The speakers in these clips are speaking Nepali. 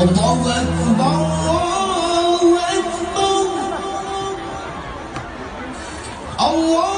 الله أكبر الله أكبر الله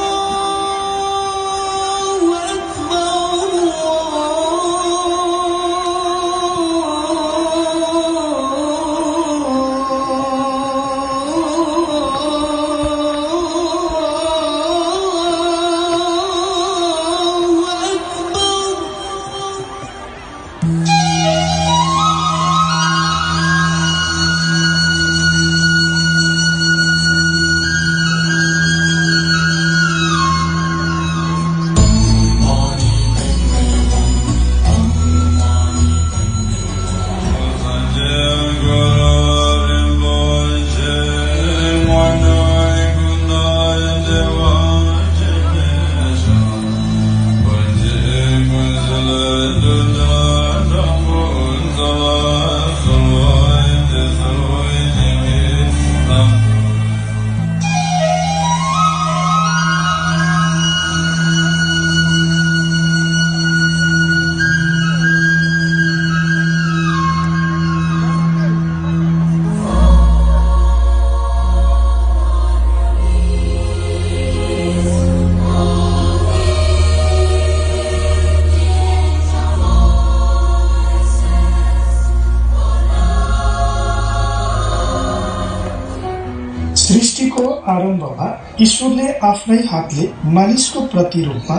सृष्टिको आरम्भमा ईश्वरले आफ्नै हातले मानिसको प्रतिरूपमा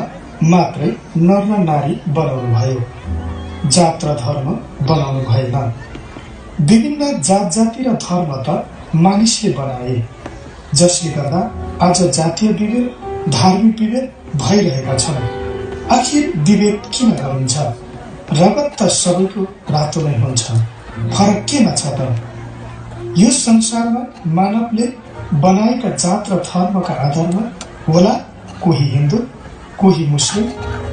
मात्रै नर र नारी बनाउनु भयो, जात र धर्म बनाउनु भएन। विभिन्न जात जाति र धर्म त मानिसले बनाए, जसले गर्दा आज जातीय विभेद, धार्मिक विभेद भइरहेका छन्। आखिर विभेद किन गरिन्छ? रगत त सबैको रातो नै हुन्छ, फरक केमा छ त? यो संसारमा मानवले बनाएका जात र धर्मका आधारमा होला कोही हिन्दू, कोही मुस्लिम,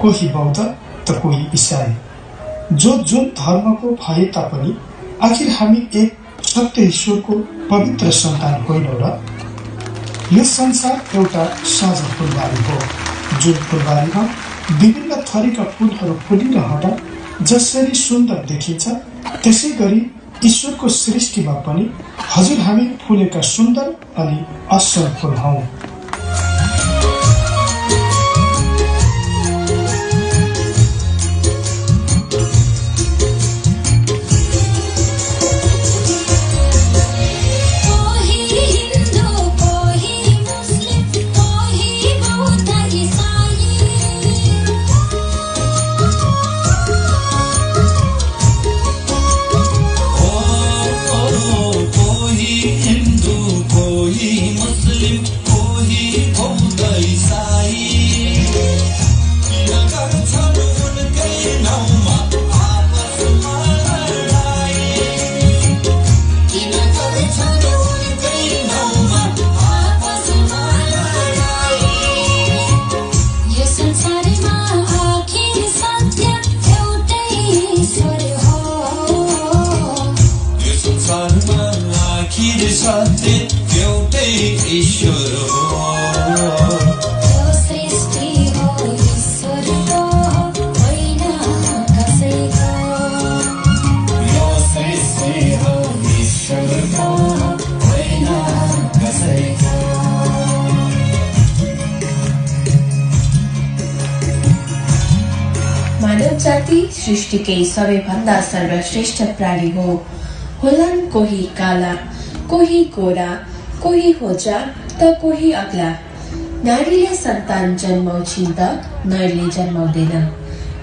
कोही बौद्ध त कोही इसाई। जो जुन धर्मको भए तापनि आखिर हामी एक सत्य ईश्वरको पवित्र सन्तान होइनौ र? यो संसार एउटा साझा फुलबारी हो, जुन फुलबारीमा विभिन्न थरीका फूलहरू फुलिरहँदा जसरी सुन्दर देखिन्छ, त्यसै गरी ईश्वरको सृष्टिमा पनि हजुर हामी फुलेका सुन्दर अनि असल फूल हौ। मानव जाति सृष्टिकै सबैभन्दा सर्वश्रेष्ठ प्राणी हो। होलान् कोही काला, कोही गोरा, कोही होजा त कोही अग्ला। नारीले सन्तान जन्माउँछिन् त नरले जन्माउँदैन।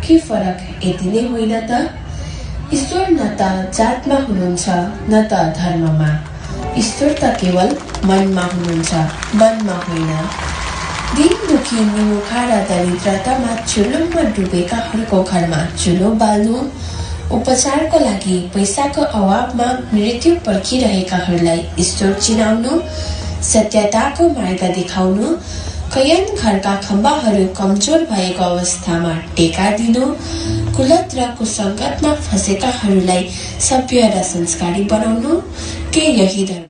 के फरक यति नै होइन त? ईश्वर न त जातमा हुनुहुन्छ न त धर्ममा। ईश्वर त केवल मनमा हुनुहुन्छ, मनमा होइन। दिन दुखी, निमुखा र दरिद्रतामा चुलोमा डुबेकाहरूको घरमा चुलो बाल्नु, उपचारको लागि पैसाको अभावमा मृत्यु पर्खिरहेकाहरूलाई ईश्वर चिनाउनु, सत्यताको मार्ग देखाउनु, कैयन घरका खम्बाहरू कमजोर भएको अवस्थामा टेका दिनु, कुलत र कुसङ्गतमा फँसेकाहरूलाई सभ्य र संस्कारी बनाउनु, के यही धर्म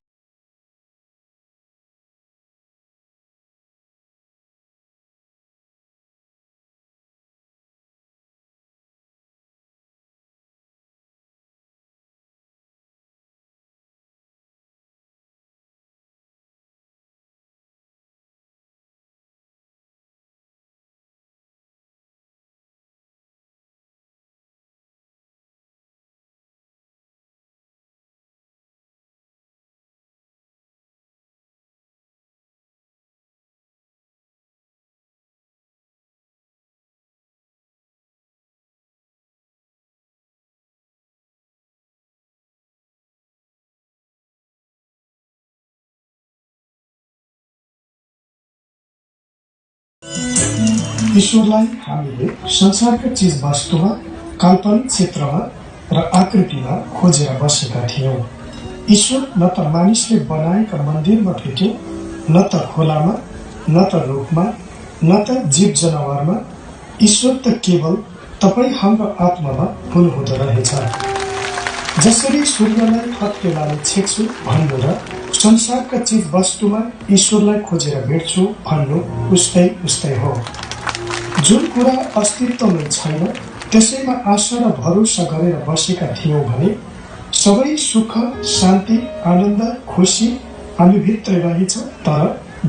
ईश्वरलाई हामीले संसारका चीज वस्तुमा, काल्पनिक क्षेत्रमा र आकृतिमा खोजेर बसेका थियौं। ईश्वर न त मानिसले बनाएका मन्दिरमा भेट्यो, न त खोलामा, न त रुखमा, न त जीव जनावरमा। ईश्वर त केवल तपाईँ हाम्रो आत्मामा हुनुहुँदो रहेछ। जसरी सूर्यलाई हत्केलाले छेक्छु भन्नु र संसारका चीज वस्तुमा ईश्वरलाई खोजेर भेट्छु भन्नु उस्तै उस्तै हो। जुन कुरा अस्तित्वमै छैन त्यसैमा आशा र भरोसा गरेर बसेका थियौं भने सबै सुख, शान्ति, आनन्द, खुसी हामी भित्रै रहेछ, तर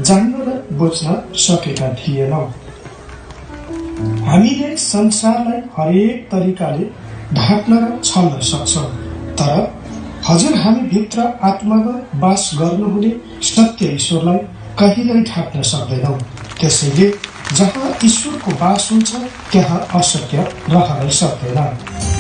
जान्न र बुझ्न सकेका थिएनौं। हामीले संसारलाई हरेक तरिकाले ढाक्न र छल्न सक्छौं, तर हजुर हामी भित्र आत्मामा वास गर्नुहुने सत्य ईश्वरलाई कहिल्यै ढाक्न सक्दैनौं। त्यसैले जहाँ ईश्वरको वास हुन्छ त्यहाँ असत्य रहनै सक्दैन।